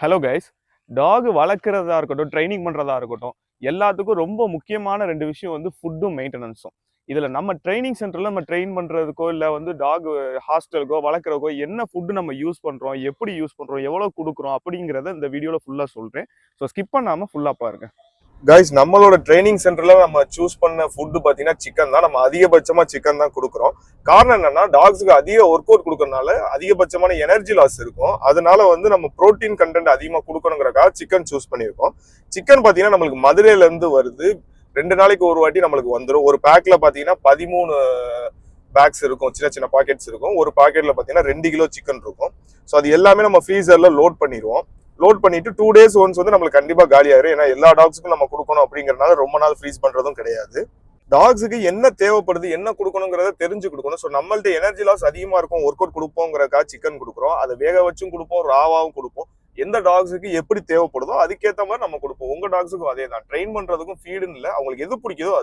Hello guys. Talk வளர்க்குறதா இருக்கட்டும், training பண்ணுறதா இருக்கட்டும், எல்லாத்துக்கும் ரொம்ப முக்கியமான 2 விஷயம் வந்து ஃபுட்டும், மெயின்டெனன்ஸும். இதில் நம்ம ட்ரைனிங் சென்டரில் நம்ம ட்ரெயின் பண்ணுறதுக்கோ, இல்லை வந்து டாக் ஹாஸ்டலுக்கோ, வளர்க்குறக்கோ என்ன ஃபுட்டு நம்ம யூஸ் பண்ணுறோம், எப்படி யூஸ் பண்ணுறோம், எவ்வளோ கொடுக்குறோம் அப்படிங்கிறத இந்த வீடியோவில் ஃபுல்லாக சொல்கிறேன். ஸோ ஸ்கிப் பண்ணாமல் ஃபுல்லாக பாருங்க. கைஸ், நம்மளோட ட்ரைனிங் சென்டர்ல நம்ம சூஸ் பண்ண ஃபுட்டு பாத்தீங்கன்னா சிக்கன் தான். நம்ம அதிகபட்சமா சிக்கன் தான் கொடுக்குறோம். காரணம் என்னன்னா, டாக்ஸுக்கு அதிக ஒர்க் அவுட் கொடுக்கறதுனால அதிகபட்சமான எனர்ஜி லாஸ் இருக்கும். அதனால வந்து நம்ம புரோட்டீன் கண்டென்ட் அதிகமா கொடுக்கணுங்கிறக்காக சிக்கன் சூஸ் பண்ணியிருக்கோம். சிக்கன் பாத்தீங்கன்னா நம்மளுக்கு மதுரையில இருந்து வருது. 2 நாளைக்கு ஒரு வாட்டி நம்மளுக்கு வந்துடும். ஒரு பேக்ல பாத்தீங்கன்னா 13 பேக்ஸ் இருக்கும், சின்ன சின்ன பாக்கெட்ஸ் இருக்கும். ஒரு பாக்கெட்ல பாத்தீங்கன்னா 2 கிலோ சிக்கன் இருக்கும். ஸோ அது எல்லாமே நம்ம ஃப்ரீசர்ல லோட் பண்ணிடுவோம். லோட் பண்ணிட்டு 2 days ஒன்ஸ் வந்து நம்மளுக்கு கண்டிப்பா காலி ஆயிரும். ஏன்னா எல்லா டாக்ஸுக்கும் நம்ம கொடுக்கணும் அப்படிங்கறதுனால ரொம்ப நாள் ஃப்ரீஸ் பண்றதும் கிடையாது. டாக்ஸுக்கு என்ன தேவைப்படுது, என்ன கொடுக்கணுங்கிறத தெரிஞ்சு கொடுக்கணும். ஸோ நம்மள்ட்ட எனர்ஜி லாஸ் அதிகமா இருக்கும், ஒர்க் அவுட் கொடுப்போங்கிறக்காக சிக்கன் கொடுக்குறோம். அதை வேக வச்சும் கொடுப்போம், ராவாவும் கொடுப்போம். எந்த டாக்ஸுக்கு எப்படி தேவைப்படுதோ அதுக்கேற்ற மாதிரி நம்ம கொடுப்போம். உங்க டாக்ஸுக்கும் அதே தான். ட்ரெயின் பண்றதுக்கும் ஃபீடுன்னு இல்லை, அவங்களுக்கு எது பிடிக்குதோ